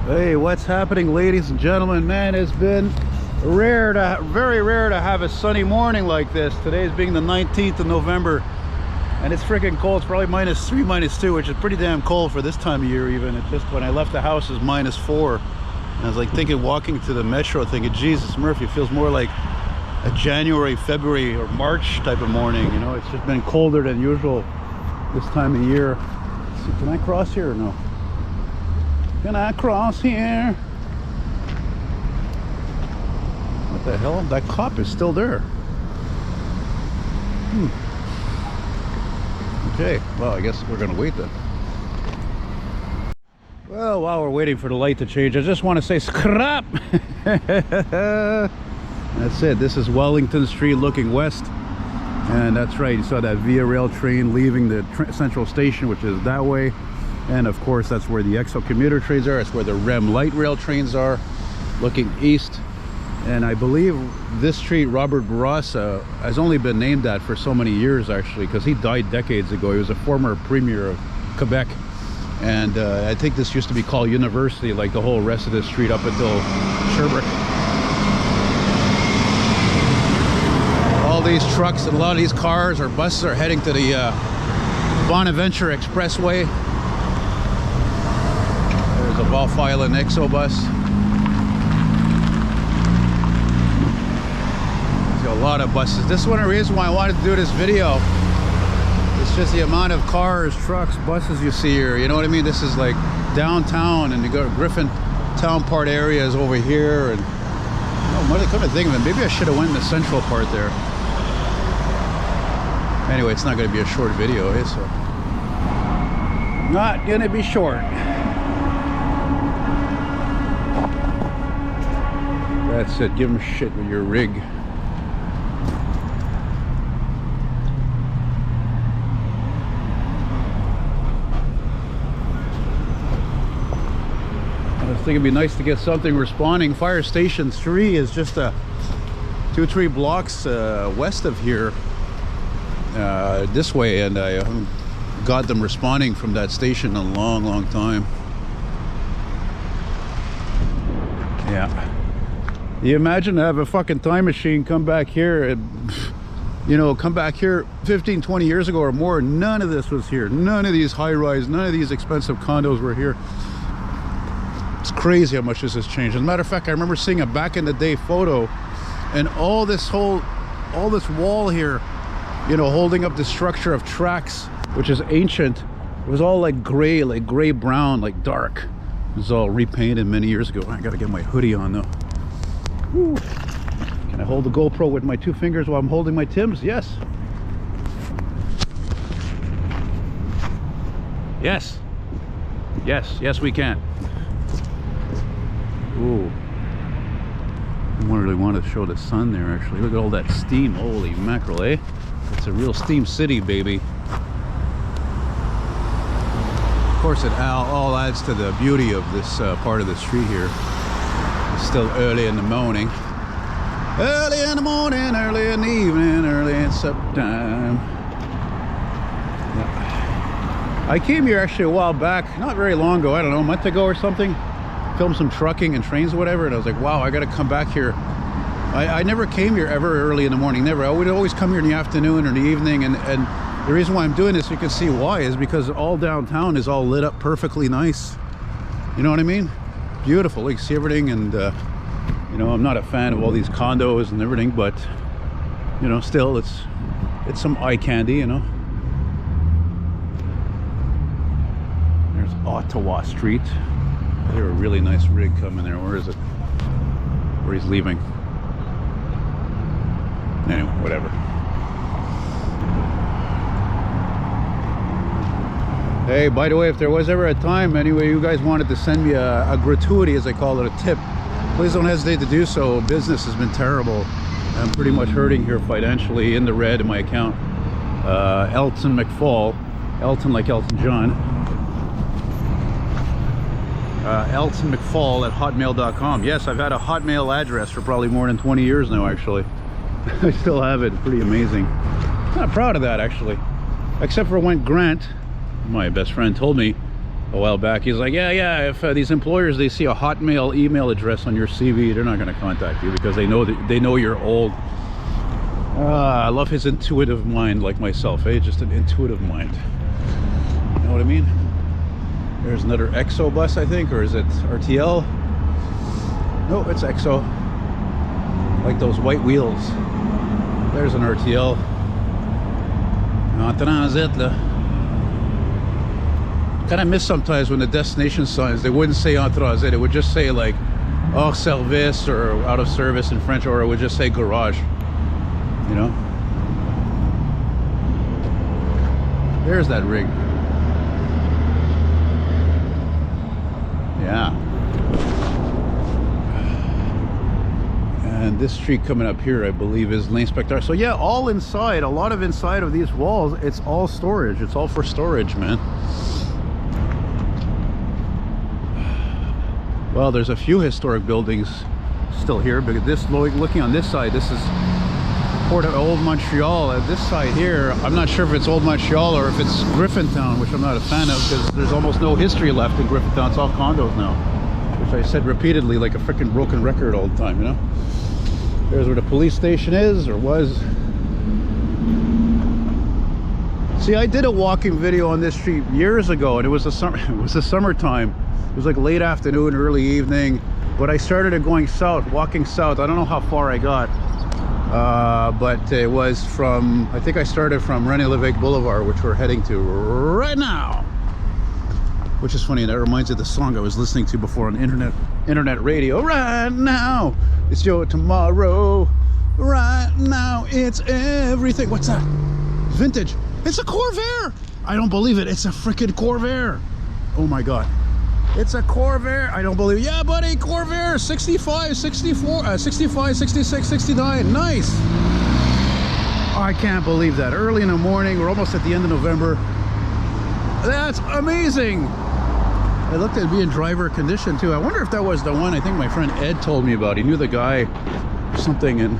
Hey, what's happening, ladies and gentlemen? Man, it's been very rare to have a sunny morning like this. Today's being the 19th of November, and it's freaking cold. It's probably -3, -2, which is pretty damn cold for this time of year. Even it just, when I left the house, it was -4. And I was like thinking, walking to the metro, thinking, Jesus Murphy, it feels more like a January, February, or March type of morning. You know, it's just been colder than usual this time of year. Let's see, can I cross here or no? Can I cross here? What the hell? That cop is still there. Okay, well, I guess we're gonna wait then. Well, while we're waiting for the light to change, I just want to say scrap. That's it. This is Wellington Street looking west, and that's right, you saw that Via Rail train leaving the central station, which is that way. And of course, that's where the EXO commuter trains are. It's where the REM light rail trains are, looking east. And I believe this street, Robert-Bourassa, has only been named that for so many years, actually, because he died decades ago. He was a former premier of Quebec. And I think this used to be called University, like the whole rest of this street up until Sherbrooke. All these trucks and a lot of these cars or buses are heading to the Bonaventure Expressway. There's a Valfila and EXO bus. There's a lot of buses. This is one of the reasons why I wanted to do this video. It's just the amount of cars, trucks, buses you see here. You know what I mean? This is like downtown, and you go to Griffin Town part areas over here. And what I couldn't think of it. Maybe I should have went in the central part there. Anyway, it's not going to be a short video, eh? So not going to be short. That's it. Give them shit with your rig. I think it'd be nice to get something responding. Fire Station 3 is just 2-3 blocks west of here, this way, and I haven't got them responding from that station in a long time. Yeah. You imagine to have a fucking time machine come back here and, you know, come back here 15-20 years ago or more. None of this was here. None of these high-rise, none of these expensive condos were here. It's crazy how much this has changed. As a matter of fact, I remember seeing a back in the day photo, and all this wall here, you know, holding up the structure of tracks, which is ancient. It was all like gray brown, like dark. It was all repainted many years ago. I gotta get my hoodie on though. Whew. Can I hold the GoPro with my 2 fingers while I'm holding my Timbs? Yes. Yes we can. Ooh. I don't really want to show the sun there, actually. Look at all that steam. Holy mackerel, eh? It's a real steam city, baby. Of course, it all adds to the beauty of this part of the street here. It's still early in the morning. Early in the morning, early in the evening, early in supper time. Yeah. I came here actually a while back, not very long ago, I don't know, a month ago or something. Filmed some trucking and trains or whatever, and I was like, wow, I gotta come back here. I never came here ever early in the morning, never. I would always come here in the afternoon or the evening, and the reason why I'm doing this, you can see why, is because all downtown is all lit up perfectly nice. You know what I mean? Beautiful. You can see everything, and you know, I'm not a fan of all these condos and everything, but you know, still it's some eye candy, you know. There's Ottawa Street. There's a really nice rig coming there. Where is it? Where he's leaving. Anyway, whatever. Hey, by the way, if there was ever a time, anyway, you guys wanted to send me a gratuity, as I call it, a tip, please don't hesitate to do so. Business has been terrible. I'm pretty much hurting here financially, in the red in my account. ELTONMCFALL, Elton like Elton John. ELTONMCFALL@hotmail.com. Yes, I've had a Hotmail address for probably more than 20 years now, actually. I still have it. Pretty amazing. I'm not proud of that, actually. Except for when Grant, my best friend, told me a while back. He's like, yeah, if these employers, they see a Hotmail email address on your CV, they're not going to contact you because they know you're old. I love his intuitive mind, like myself, just an intuitive mind. You know what I mean? There's another EXO bus, I think, or is it RTL? No, it's EXO. Like those white wheels. There's an RTL. En transit, là. Kind of miss sometimes when the destination signs, they wouldn't say en transit, it would just say like hors service or out of service in French, or it would just say garage, you know. There's that rig. Yeah. And this street coming up here, I believe, is l'Inspecteur. So yeah, all inside, a lot of inside of these walls, it's all storage. It's all for storage, man. Well, there's a few historic buildings still here, but this, looking on this side, this is Port of Old Montreal. This side here, I'm not sure if it's Old Montreal or if it's Griffintown, which I'm not a fan of because there's almost no history left in Griffintown. It's all condos now, which I said repeatedly like a freaking broken record all the time, you know. There's where the police station is, or was. See, I did a walking video on this street years ago, and it was the summertime. It was like late afternoon, early evening, but I started going south, walking south. I don't know how far I got, but it was from, I think I started from René Lévesque Boulevard, which we're heading to right now. Which is funny, and that reminds me of the song I was listening to before on internet radio. Right now, it's your tomorrow. Right now, it's everything. What's that? Vintage. It's a Corvair. I don't believe it. It's a freaking Corvair. Oh my God. It's a Corvair. I don't believe it. Yeah, buddy, Corvair. 65, 64, 65, 66, 69. Nice. I can't believe that. Early in the morning. We're almost at the end of November. That's amazing. It looked at being driver condition too. I wonder if that was the one I think my friend Ed told me about. He knew the guy or something, and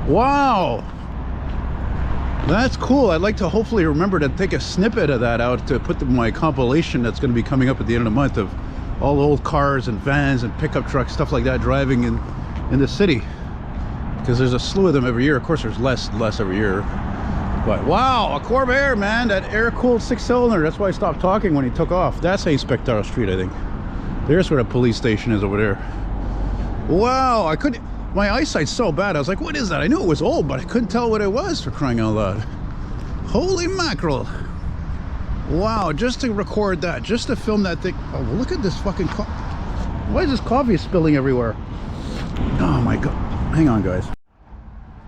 wow, that's cool. I'd like to hopefully remember to take a snippet of that out to put my compilation that's going to be coming up at the end of the month of all old cars and vans and pickup trucks, stuff like that, driving in the city, because there's a slew of them every year. Of course there's less every year. But wow, a Corvair, man, that air-cooled 6-cylinder. That's why I stopped talking when he took off. That's Inspecteur Street, I think. There's where the police station is over there. Wow, my eyesight's so bad. I was like, what is that? I knew it was old, but I couldn't tell what it was, for crying out loud. Holy mackerel. Wow, just to record that, just to film that thing. Oh, look at this fucking why is this coffee spilling everywhere? Oh my God. Hang on, guys.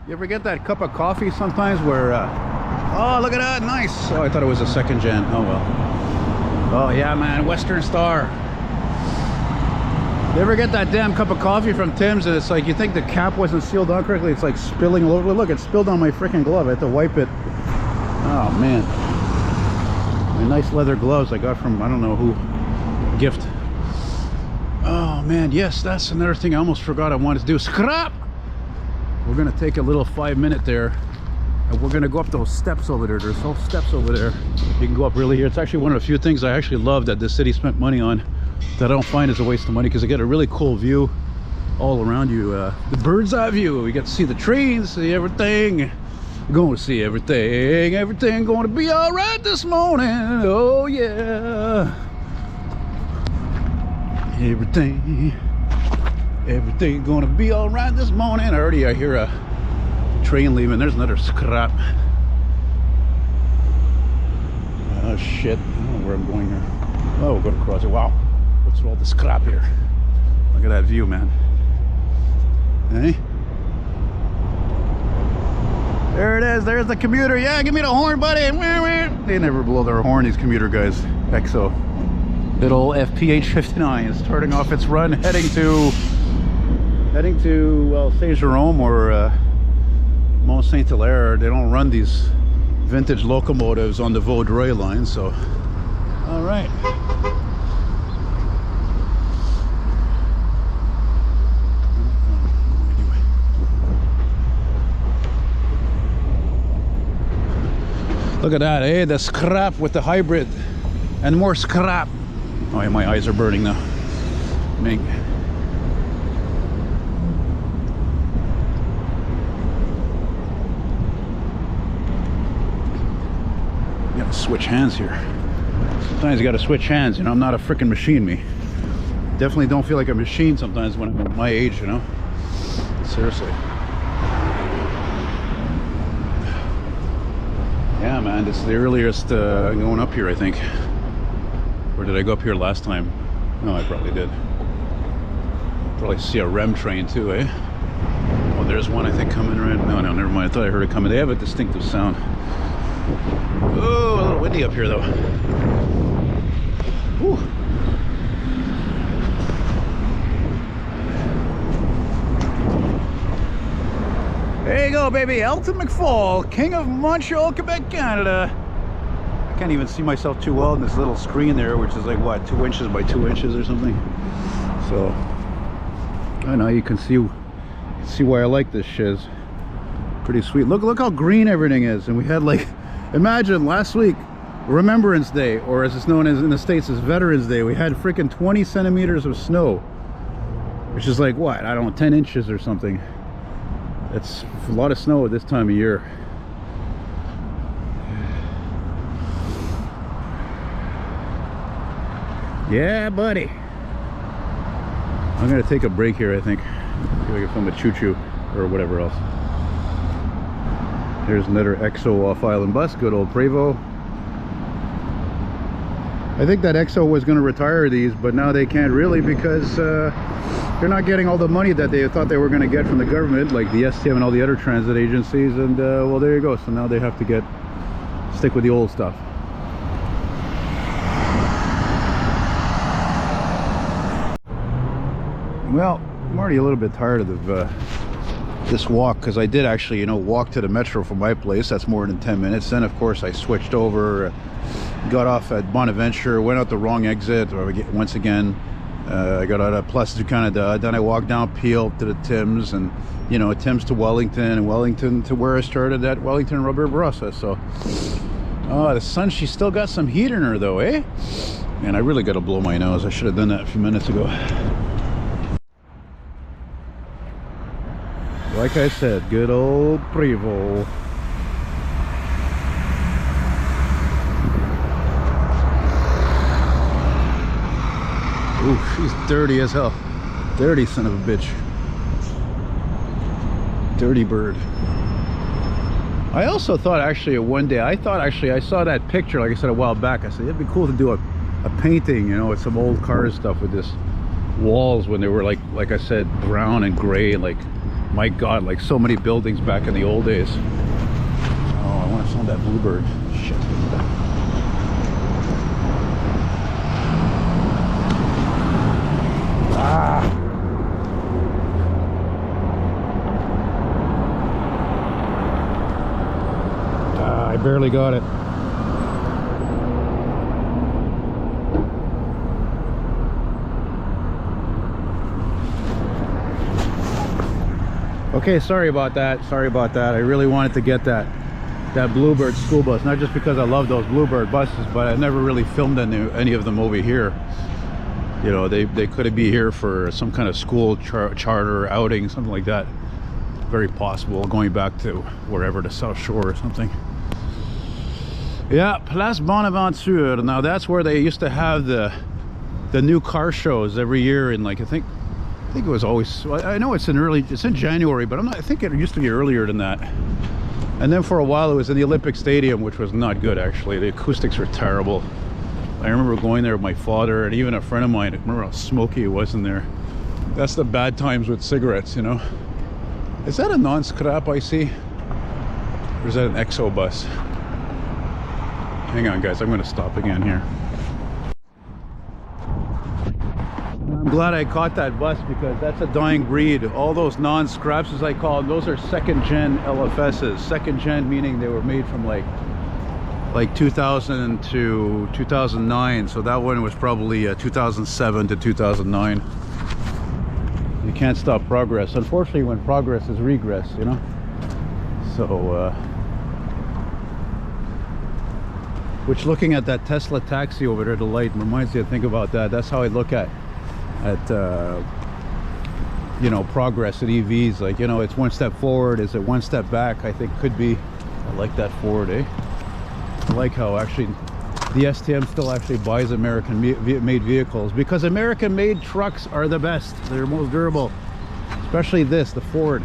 You ever get that cup of coffee sometimes where, oh, look at that, nice. Oh, I thought it was a second gen. Oh, well. Oh, yeah, man, Western Star. You ever get that damn cup of coffee from Tim's and it's like, you think the cap wasn't sealed on correctly? It's like spilling all over. Look, it spilled on my freaking glove. I had to wipe it. Oh, man. My nice leather gloves I got from, I don't know who, gift. Oh, man, yes, that's another thing I almost forgot I wanted to do. Scrap! We're gonna take a little 5-minute there, and we're gonna go up those steps over there. There's whole steps over there. You can go up really here. It's actually one of the few things I actually love that the city spent money on that I don't find is a waste of money, because you get a really cool view all around you. The bird's eye view. We get to see the trees, see everything. We're going to see everything. Everything going to be all right this morning. Oh yeah. Everything gonna be all right this morning. I hear a train leaving. There's another scrap. Oh shit, I don't know where I'm going here. Oh, we'll go to cross it. Wow, what's all the scrap here? Look at that view, man. Hey, there it is. There's the commuter. Yeah, give me the horn, buddy. They never blow their horn, these commuter guys. EXO. Little FPH 59 is starting off its run, heading to well, Saint-Jérôme or Mont Saint-Hilaire. They don't run these vintage locomotives on the Vaudreuil line, so all right. Look at that, eh? The scrap with the hybrid and more scrap. Oh yeah, my eyes are burning now. Ming. You gotta switch hands here. Sometimes you gotta switch hands, you know. I'm not a freaking machine, me. Definitely don't feel like a machine sometimes when I'm at my age, you know. Seriously. Yeah, man, this is the earliest going up here, I think. Or did I go up here last time? No, I probably did. Probably see a REM train too, eh? Oh, there's one I think coming right. No, never mind. I thought I heard it coming. They have a distinctive sound. Oh, a little windy up here though. Whew. There you go, baby. ELTONMCFALL, King of Montreal, Quebec, Canada. I can't even see myself too well in this little screen there, which is like what, 2 inches by 2 inches or something. So I know you can see why I like this shiz. Pretty sweet. Look how green everything is. And we had like, imagine last week, Remembrance Day, or as it's known as in the States as Veterans Day, we had freaking 20 centimeters of snow, which is like what, I don't know, 10 inches or something. It's a lot of snow at this time of year. Yeah, buddy. I'm gonna take a break here, I think. See if I can film a choo-choo or whatever else. Here's another EXO off-island bus, good old Prevost. I think that EXO was gonna retire these, but now they can't really because they're not getting all the money that they thought they were gonna get from the government, like the STM and all the other transit agencies, and well, there you go. So now they have to stick with the old stuff. Well, I'm already a little bit tired of this walk, because I did actually, you know, walk to the metro from my place. That's more than 10 minutes. Then of course I switched over, got off at Bonaventure, went out the wrong exit, or once again I got out at Place du Canada. Then I walked down Peel to the Thames, and you know, Thames to Wellington, and Wellington to where I started at Wellington, Robert-Bourassa. So oh, the sun, she's still got some heat in her though, eh? Man, I really gotta blow my nose. I should have done that a few minutes ago. Like I said, good old Prevost. Ooh, she's dirty as hell. Dirty son of a bitch. Dirty bird. I also thought actually one day, I saw that picture, like I said a while back. I said it'd be cool to do a painting, you know, with some old car stuff with this walls when they were like I said, brown and gray, like my god, like so many buildings back in the old days. Oh, I want to sound that bluebird. Shit. I barely got it. Okay, sorry about that. I really wanted to get that Bluebird school bus, not just because I love those Bluebird buses, but I never really filmed any of them over here. You know, they could be here for some kind of school charter outing, something like that. Very possible, going back to wherever, the South Shore or something. Yeah, Place Bonaventure. Now that's where they used to have the new car shows every year in, like, I think it was always, I know it's in January, but I think it used to be earlier than that. And then for a while it was in the Olympic Stadium, which was not good actually. The acoustics were terrible. I remember going there with my father and even a friend of mine. I remember how smoky it was in there. That's the bad times with cigarettes, you know. Is that a non-scrap I see? Or is that an EXO bus? Hang on guys, I'm gonna stop again here. I'm glad I caught that bus because that's a dying breed. All those non-scraps, as I call them, those are second-gen LFSs. Second-gen meaning they were made from like 2000 to 2009. So that one was probably 2007 to 2009. You can't stop progress. Unfortunately, when progress is regress, you know. So Which, looking at that Tesla taxi over there, the light reminds you to think about that. That's how I look at you know, progress at EVs. Like, you know, it's one step forward, is it one step back? I think could be. I like that Ford, eh? I like how actually the STM still actually buys American made vehicles, because American made trucks are the best. They're most durable, especially this, the Ford.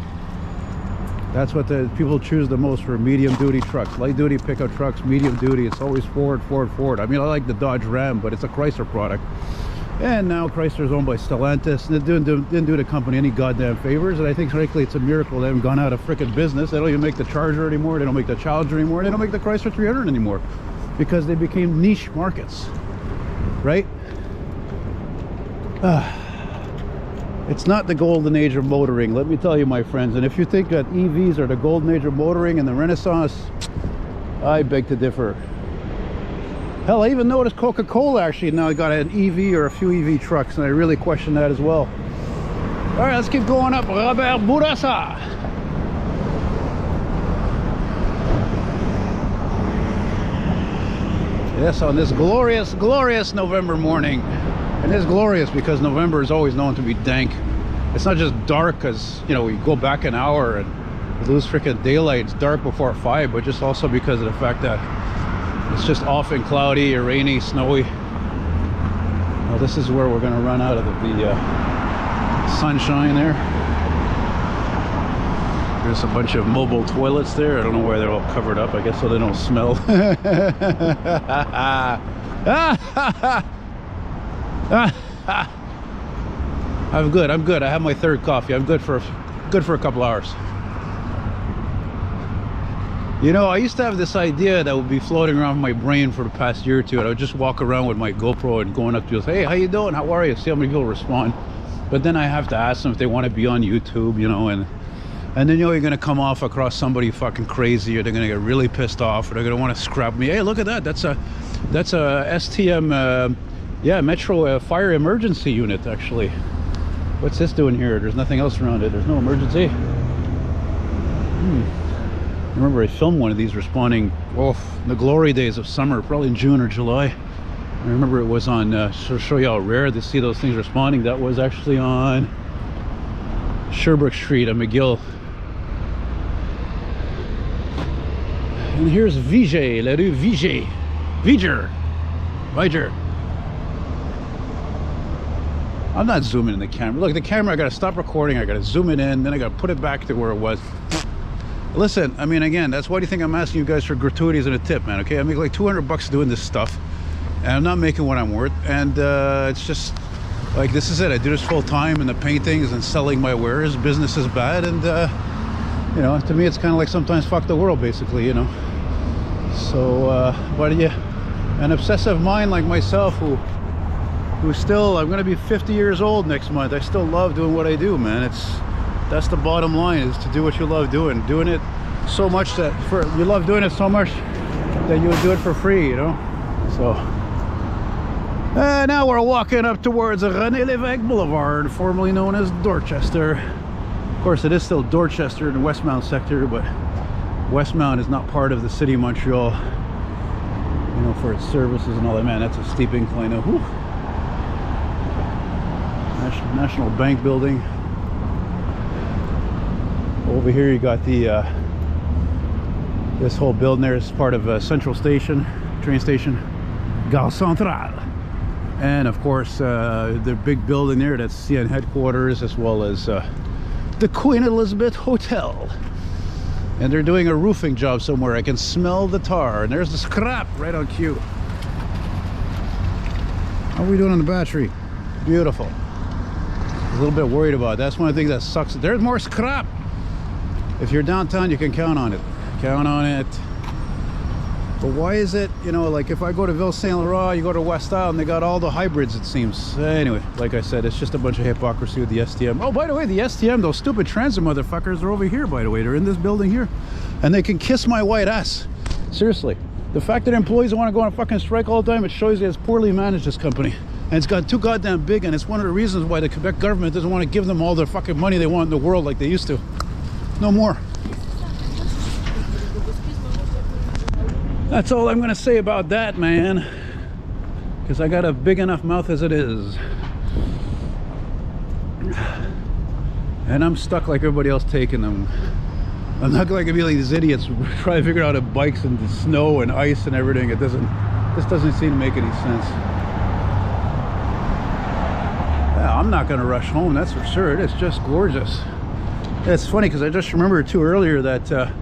That's what the people choose the most for medium duty trucks. Light duty pickup trucks, medium duty, it's always Ford, Ford, Ford. I mean, I like the Dodge Ram, but it's a Chrysler product. And now Chrysler's owned by Stellantis, and it didn't do the company any goddamn favors. And I think, frankly, it's a miracle they haven't gone out of freaking business. They don't even make the Charger anymore. They don't make the Challenger anymore. They don't make the Chrysler 300 anymore, because they became niche markets, right? It's not the golden age of motoring, let me tell you, my friends. And if you think that EVs are the golden age of motoring and the Renaissance, I beg to differ. Hell, I even noticed Coca-Cola actually now got an EV or a few EV trucks, and I really question that as well. All right, let's keep going up. Robert-Bourassa. Yes, on this glorious, glorious November morning. And it's glorious because November is always known to be dank. It's not just dark because, you know, we go back an hour and we lose freaking daylight. It's dark before 5, but just also because of the fact that it's just often cloudy or rainy, snowy. Well, this is where we're going to run out of the sunshine there. There's a bunch of mobile toilets there. I don't know why they're all covered up. I guess so they don't smell. I'm good. I have my third coffee. I'm good for a couple hours. You know, I used to have this idea that would be floating around my brain for the past year or two, and I would just walk around with my GoPro and going up to people, hey, how you doing, how are you, see how many people respond. But then I have to ask them if they want to be on YouTube, you know, and then, you know, you're going to come off across somebody fucking crazy, or they're going to get really pissed off, or they're going to want to scrap me. Hey, look at that, that's a STM yeah, Metro fire emergency unit, actually. What's this doing here? There's nothing else around it. There's no emergency. I remember I filmed one of these responding, in the glory days of summer, probably in June or July. I remember it was on, to show you how rare to see those things responding, that was actually on Sherbrooke Street at McGill. And here's Viger, La Rue Viger. Viger. I'm not zooming in the camera. Look, the camera, I gotta stop recording, I gotta zoom it in, then I gotta put it back to where it was. Listen, I mean, again, that's why do you think I'm asking you guys for gratuities and a tip, man, okay? I make like $200 doing this stuff, and I'm not making what I'm worth, and it's just, like, this is it. I do this full time, and the paintings and selling my wares, business is bad, and, you know, to me, it's kind of like sometimes fuck the world, basically, you know? So, but yeah, an obsessive mind like myself who still, I'm gonna be 50 years old next month. I still love doing what I do, man. That's the bottom line, is to do what you love doing it so much that you love doing it so much that you would do it for free, you know. So now we're walking up towards René Lévesque Boulevard, formerly known as Dorchester. Of course, it is still Dorchester in the Westmount sector, but Westmount is not part of the city of Montreal, you know, for its services and all that. Man, that's a steep incline now. Whew. National Bank building. Over here you got the this whole building there is part of Central Station, train station, Gare Centrale. And of course the big building there, that's CN headquarters, as well as the Queen Elizabeth Hotel. And they're doing a roofing job somewhere. I can smell the tar, and there's the scrap right on cue. How are we doing on the battery? Beautiful. A little bit worried about it. That's one of the things that sucks. There's more scrap. If you're downtown, you can count on it. Count on it. But why is it, you know, like if I go to Ville Saint Laurent, you go to West Isle, and they got all the hybrids, it seems. Anyway, like I said, it's just a bunch of hypocrisy with the STM. Oh, by the way, the STM, those stupid transit motherfuckers are over here, by the way. They're in this building here. And they can kiss my white ass. Seriously. The fact that employees want to go on a fucking strike all the time, it shows you it's poorly managed, this company. And it's got too goddamn big, and it's one of the reasons why the Quebec government doesn't want to give them all the fucking money they want in the world like they used to. No more. That's all I'm gonna say about that, man, because I got a big enough mouth as it is, and I'm stuck like everybody else taking them. I'm not gonna be like these idiots trying to figure out a bikes in the snow and ice and everything. This doesn't seem to make any sense. Yeah, I'm not gonna rush home, that's for sure. It's just gorgeous. It's funny because I just remembered too earlier that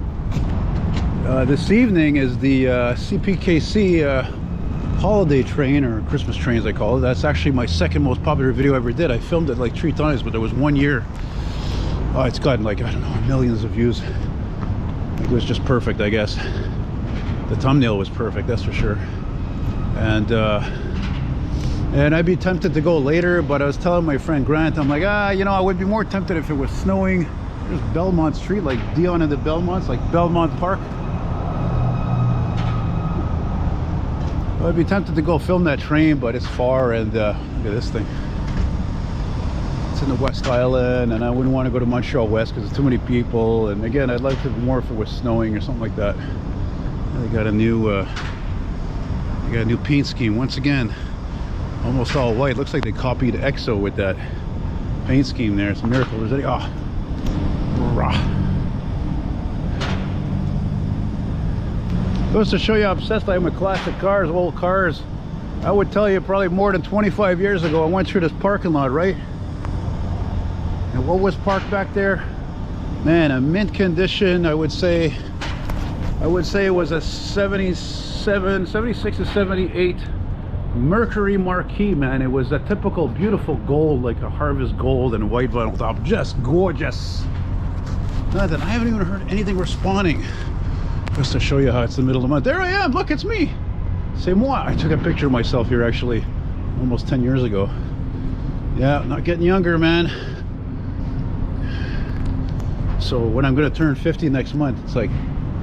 this evening is the CPKC holiday train, or Christmas train as I call it. That's actually my second most popular video I ever did. I filmed it like 3 times, but there was 1 year. Oh, it's gotten like, I don't know, millions of views. It was just perfect, I guess. The thumbnail was perfect, that's for sure. And I'd be tempted to go later, but I was telling my friend Grant, I'm like, you know, I would be more tempted if it was snowing. There's Belmont Street, like Dion and the Belmonts, like Belmont Park. I'd be tempted to go film that train, but it's far, and look at this thing. It's in the West Island, and I wouldn't want to go to Montreal West because there's too many people. And again, I'd like to more if it was snowing or something like that. They got a new paint scheme once again, almost all white. Looks like they copied EXO with that paint scheme there. It's a miracle. There's any goes to show you how obsessed I am with classic cars, old cars. I would tell you probably more than 25 years ago I went through this parking lot, right? And what was parked back there? Man, a mint condition. I would say it was a 77, 76 or 78 Mercury Marquis, man. It was a typical beautiful gold, like a harvest gold and white vinyl top. Just gorgeous. Nothing. I haven't even heard anything responding. Just to show you how it's the middle of the month. There I am. Look, it's me. C'est moi. I took a picture of myself here actually almost 10 years ago. Yeah, not getting younger, man. So when I'm going to turn 50 next month, it's like,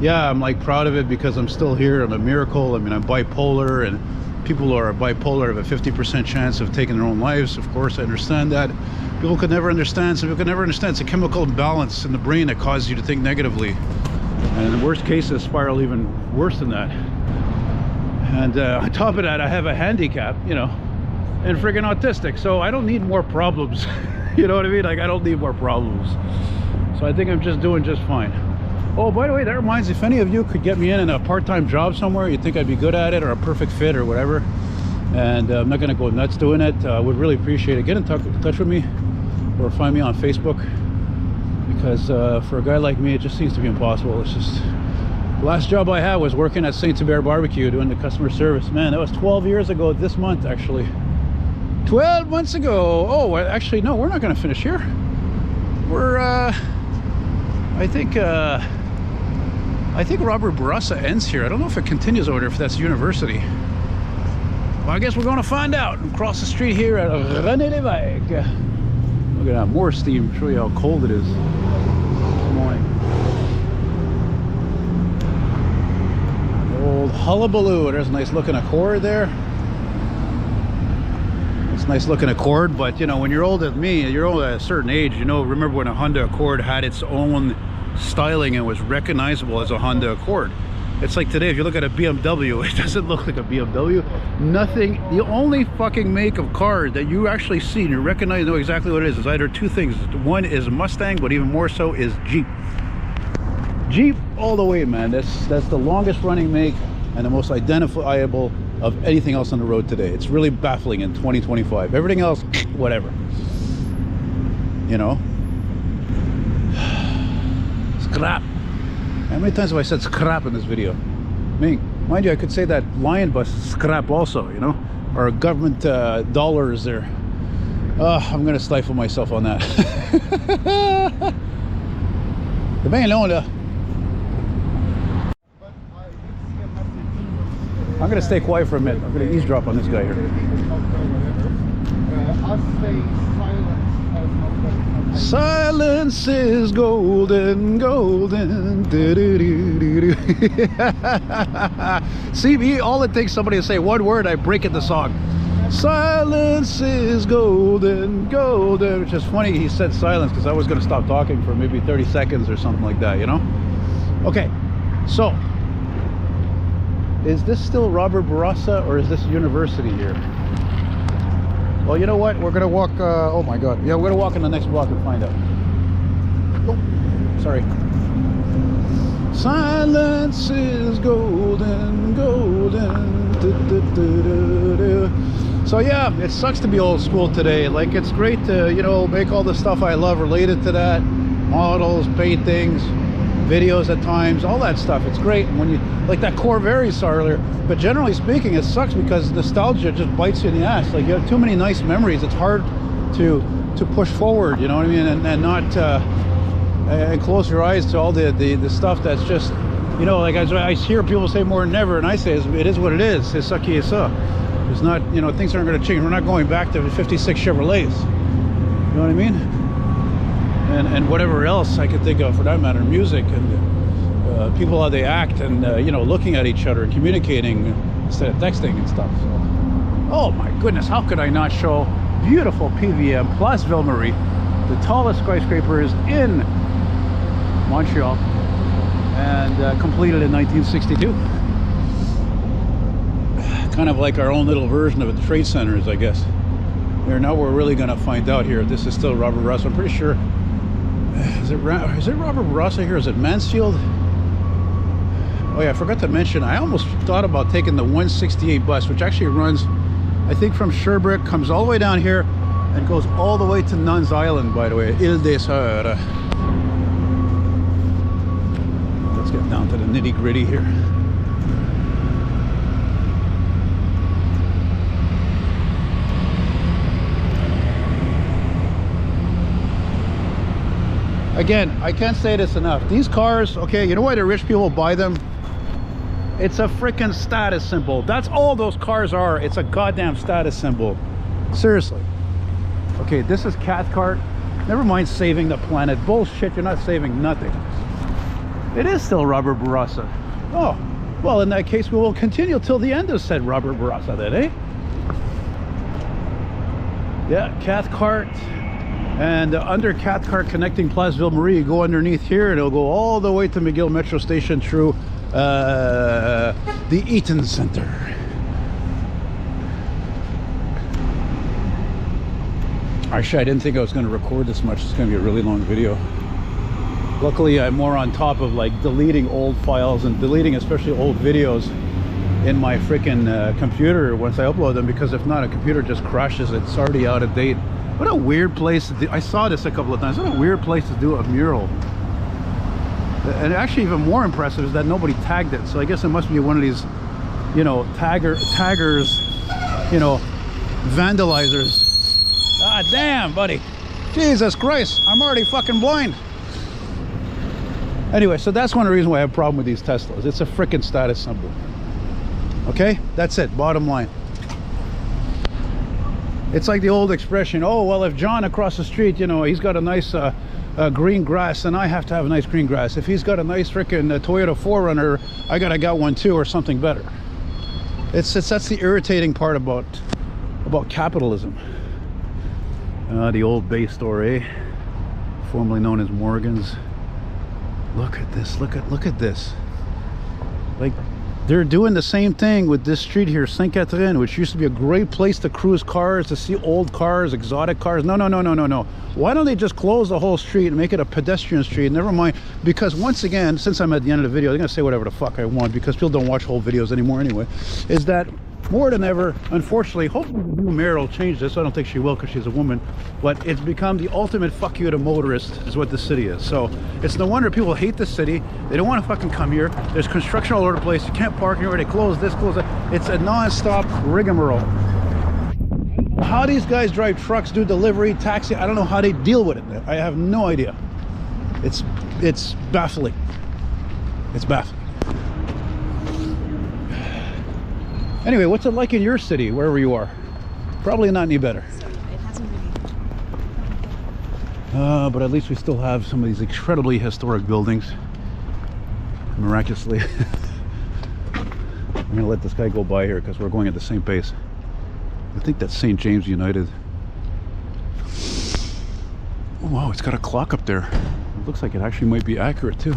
yeah, I'm like proud of it because I'm still here. I'm a miracle. I mean, I'm bipolar, and people who are bipolar have a 50% chance of taking their own lives. Of course, I understand that. People could never understand. Some people could never understand. It's a chemical imbalance in the brain that causes you to think negatively. And in the worst cases, spiral even worse than that. And on top of that, I have a handicap, you know, and friggin' autistic. So I don't need more problems. You know what I mean? Like, I don't need more problems. So I think I'm just doing just fine. Oh, by the way, that reminds me, if any of you could get me in a part-time job somewhere, you think I'd be good at it, or a perfect fit or whatever, and I'm not going to go nuts doing it, I would really appreciate it. Get in touch with me, or find me on Facebook, because for a guy like me, it just seems to be impossible. It's just, the last job I had was working at St. Hubert Barbecue doing the customer service. Man, that was 12 years ago this month, actually. 12 months ago. Oh, actually, no, we're not going to finish here. We're I think Robert-Bourassa ends here. I don't know if it continues over there, if that's university. Well, I guess we're going to find out. Across the street here at René Lévesque. Look at that, more steam. Show you how cold it is this morning. Old hullabaloo. There's a nice looking Accord there. It's a nice looking Accord, but you know, when you're old as me, you're old at a certain age, you know, remember when a Honda Accord had its own styling and was recognizable as a Honda Accord. It's like today, if you look at a BMW, it doesn't look like a BMW. Nothing. The only fucking make of car that you actually see and you recognize, know exactly what it is either two things. One is Mustang, but even more so is Jeep. Jeep all the way, man. That's the longest running make and the most identifiable of anything else on the road today. It's really baffling in 2025. Everything else, whatever. You know? Scrap. How many times have I said scrap in this video? I mean, mind you, I could say that Lion Bus is scrap also, you know? Or government dollars there. I'm gonna stifle myself on that. The main loan, I'm gonna stay quiet for a minute. I'm gonna eavesdrop on this guy here. Silence is golden, golden. See me, all it takes somebody to say one word, I break into song. Silence is golden, golden. Which is funny, he said silence because I was going to stop talking for maybe 30 seconds or something like that, you know? Okay, so Is this still Robert-Bourassa or is this university here? Well, you know what? We're gonna walk. Oh my God! Yeah, we're gonna walk in the next block and find out. Oh, sorry. Silence is golden, golden. So yeah, it sucks to be old school today. Like, it's great to, you know, make all the stuff I love related to that, models, paintings, videos at times, all that stuff. It's great when you like that Corvair you saw earlier. But generally speaking, it sucks because nostalgia just bites you in the ass. Like, you have too many nice memories. It's hard to push forward, you know what I mean, and not and close your eyes to all the stuff that's just, you know, like I hear people say more than never, and I say it is what it is. It's sucky as suck. It's not, you know, things aren't going to change. We're not going back to 56 Chevrolets. You know what I mean? And whatever else I could think of for that matter, music and people, how they act, and you know, looking at each other and communicating instead of texting and stuff. So, oh my goodness, how could I not show beautiful PVM Place Ville-Marie, the tallest skyscrapers in Montreal, and completed in 1962. Kind of like our own little version of the trade centers, I guess. Here, now we're really going to find out here. This is still Robert-Bourassa. I'm pretty sure. Is it Robert-Bourassa here? Is it Mansfield? Oh yeah, I forgot to mention, I almost thought about taking the 168 bus, which actually runs, I think, from Sherbrooke, comes all the way down here, and goes all the way to Nuns Island, by the way, Ile des Sœurs. Let's get down to the nitty-gritty here. Again, I can't say this enough. These cars, okay, you know why the rich people buy them? It's a freaking status symbol. That's all those cars are. It's a goddamn status symbol. Seriously. Okay, this is Cathcart. Never mind saving the planet. Bullshit, you're not saving nothing. It is still Robert-Bourassa. Oh, well, in that case, we will continue till the end of said Robert-Bourassa then, eh? Yeah, Cathcart. And under Cathcart connecting Place Ville-Marie, you go underneath here and it'll go all the way to McGill Metro Station through the Eaton Center. Actually, I didn't think I was going to record this much. It's going to be a really long video. Luckily, I'm more on top of like deleting old files and deleting especially old videos in my freaking computer once I upload them, because if not, a computer just crashes. It's already out of date. What a weird place to do. I saw this a couple of times. What a weird place to do a mural. And actually even more impressive is that nobody tagged it. So I guess it must be one of these, you know, taggers, you know, vandalizers. Ah, damn, buddy. Jesus Christ, I'm already fucking blind. Anyway, so that's one of the reasons why I have a problem with these Teslas. It's a freaking status symbol. Okay, that's it, bottom line. It's like the old expression, oh, well, if John across the street, you know, he's got a nice green grass, and I have to have a nice green grass. If he's got a nice freaking Toyota 4Runner, I gotta got one too, or something better. That's the irritating part about capitalism. The old Bay store, eh? Formerly known as Morgan's. Look at this, look at this. Like, they're doing the same thing with this street here, Sainte-Catherine, which used to be a great place to cruise cars, to see old cars, exotic cars. No. Why don't they just close the whole street and make it a pedestrian street? Never mind, because once again, since I'm at the end of the video, I'm gonna say whatever the fuck I want, because people don't watch whole videos anymore anyway, is that more than ever, unfortunately, hopefully the new mayor will change this. I don't think she will, because she's a woman, but it's become the ultimate fuck you to motorists is what the city is. So it's no wonder people hate the city. They don't want to fucking come here. There's construction all over the place. You can't park anywhere. They close this, close that. It's a non-stop rigmarole. How these guys drive trucks, do delivery, taxi, I don't know how they deal with it. I have no idea. It's baffling. It's baffling. Anyway, what's it like in your city, wherever you are? Probably not any better. So it hasn't really... But at least we still have some of these incredibly historic buildings. Miraculously. I'm gonna let this guy go by here because we're going at the same pace. I think that's St. James United. Oh wow, it's got a clock up there. It looks like it actually might be accurate too.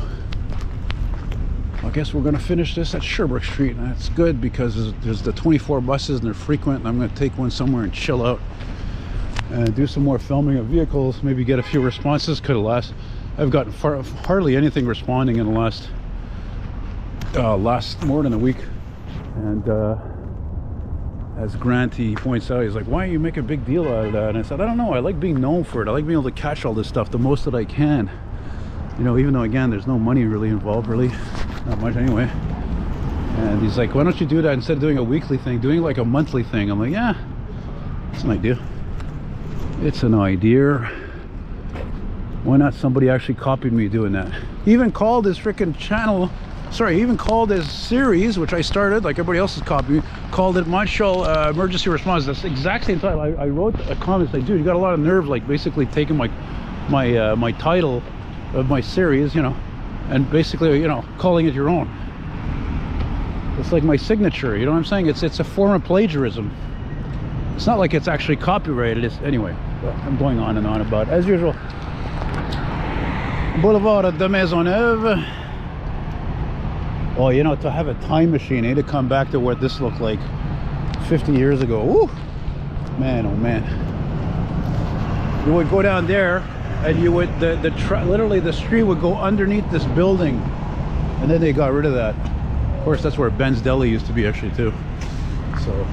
I guess we're gonna finish this at Sherbrooke Street, and that's good because there's the 24 buses and they're frequent, and I'm gonna take one somewhere and chill out and do some more filming of vehicles, maybe get a few responses. Could have last, I've gotten hardly anything responding in the last more than a week. And as Grant, he points out, he's like, why are you making a big deal out of that? And I said, I don't know, I like being known for it. I like being able to catch all this stuff the most that I can, you know, even though again there's no money really involved, really not much anyway. And he's like, why don't you do that instead of doing a weekly thing, doing like a monthly thing? I'm like, yeah, it's an idea. It's an idea. Why not somebody actually copied me doing that? He even called his freaking channel, sorry, he even called his series, which I started like everybody else is copying, called it Montreal Emergency Response. That's the exact same title. I wrote a comment like, dude, you got a lot of nerve, like basically taking my title of my series, you know, and basically, you know, calling it your own. It's like my signature, you know what I'm saying? It's a form of plagiarism. It's not like it's actually copyrighted. It's anyway. I'm going on and on about it, as usual. Boulevard de Maisonneuve. Oh, you know, to have a time machine, to come back to what this looked like 50 years ago. Woo! Man, oh man. You would go down there, and you would literally the street would go underneath this building, and then they got rid of that. Of course, that's where Ben's Deli used to be actually too. So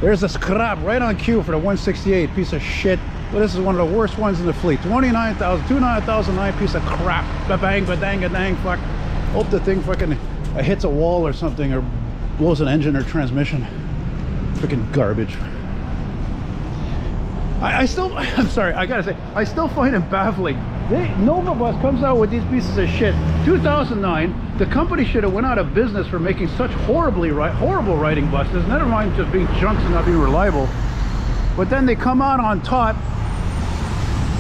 there's a scrap right on cue for the 168 piece of shit. Well, this is one of the worst ones in the fleet. 29,009 piece of crap. Ba-bang, ba-dang, ba-dang, fuck. Hope the thing fucking hits a wall or something, or blows an engine or transmission. Freaking garbage. I still, I'm sorry, I gotta say, I still find it baffling. Nova Bus comes out with these pieces of shit. 2009, the company should have went out of business for making such horrible riding buses. Never mind just being junks and not being reliable. But then they come out on top.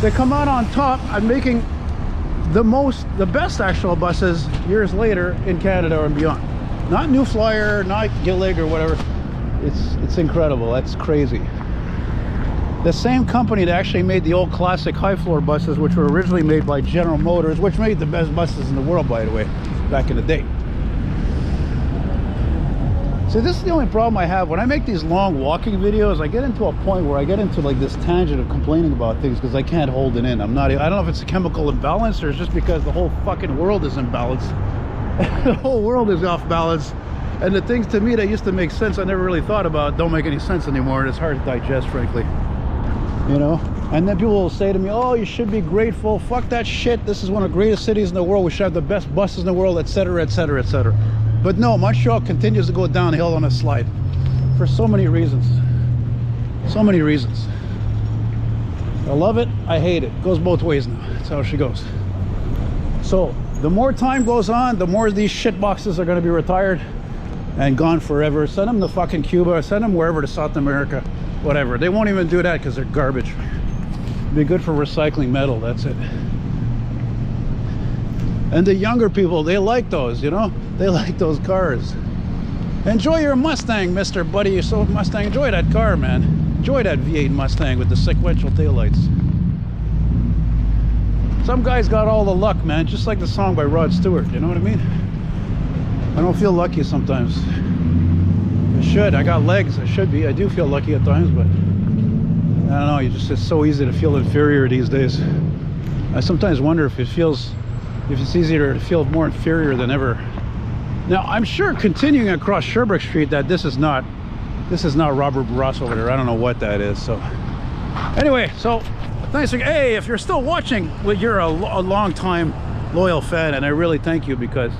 They come out on top and making the best actual buses years later in Canada and beyond. Not New Flyer, not Gillig or whatever. It's incredible. That's crazy. The same company that actually made the old classic high floor buses, which were originally made by General Motors, which made the best buses in the world, by the way, back in the day. So this is the only problem I have when I make these long walking videos. I get into a point where I get into like this tangent of complaining about things because I can't hold it in. I don't know if it's a chemical imbalance or it's just because the whole fucking world is imbalanced. The whole world is off balance, and the things to me that used to make sense I never really thought about don't make any sense anymore, and it's hard to digest, frankly. You know, and then people will say to me, oh, you should be grateful, fuck that shit, this is one of the greatest cities in the world, we should have the best buses in the world, etc., etc., etc. But no, Montreal continues to go downhill on a slide for so many reasons. So many reasons. I love it, I hate it. It goes both ways now. That's how she goes. So the more time goes on, the more these shit boxes are going to be retired and gone forever. Send them to fucking Cuba, send them wherever, to South America, whatever. They won't even do that because they're garbage. Be good for recycling metal, that's it. And the younger people, they like those, you know, they like those cars. Enjoy your Mustang, Mr. Buddy. You sold Mustang. Enjoy that car, man. Enjoy that V8 Mustang with the sequential taillights. Some guys got all the luck, man, just like the song by Rod Stewart, you know what I mean? I don't feel lucky sometimes. I should. I got legs. I should be. I do feel lucky at times, but I don't know. It's so easy to feel inferior these days. I sometimes wonder if it's easier to feel more inferior than ever. Now, I'm sure continuing across Sherbrooke Street that this is not Robert-Bourassa over there. I don't know what that is. So anyway, so thanks. Hey, if you're still watching, well, you're a long time loyal fan, and I really thank you because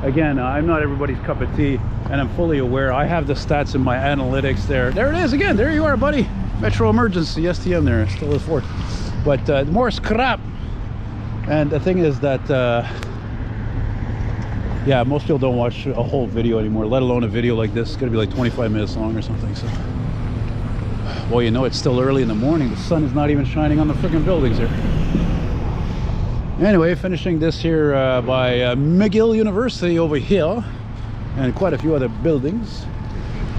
again, I'm not everybody's cup of tea, and I'm fully aware. I have the stats in my analytics there. There it is again. There you are, buddy. Metro Emergency, STM there. Still is forth. But more scrap. And the thing is that, yeah, most people don't watch a whole video anymore, let alone a video like this. It's going to be like 25 minutes long or something. So, well, you know, it's still early in the morning. The sun is not even shining on the freaking buildings here. Anyway, finishing this here by McGill University over here, and quite a few other buildings.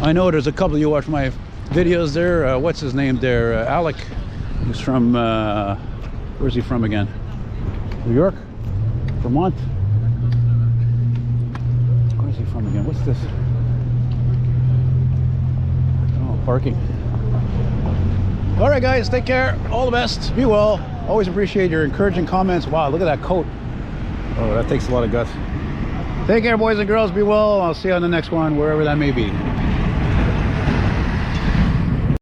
I know there's a couple of you watch my videos there. What's his name there? Alec. He's from, where's he from again? New York? Vermont? What's this? Oh, parking. All right, guys, take care. All the best. Be well. Always appreciate your encouraging comments. Wow, look at that coat. Oh, that takes a lot of guts. Take care, boys and girls. Be well. I'll see you on the next one, wherever that may be.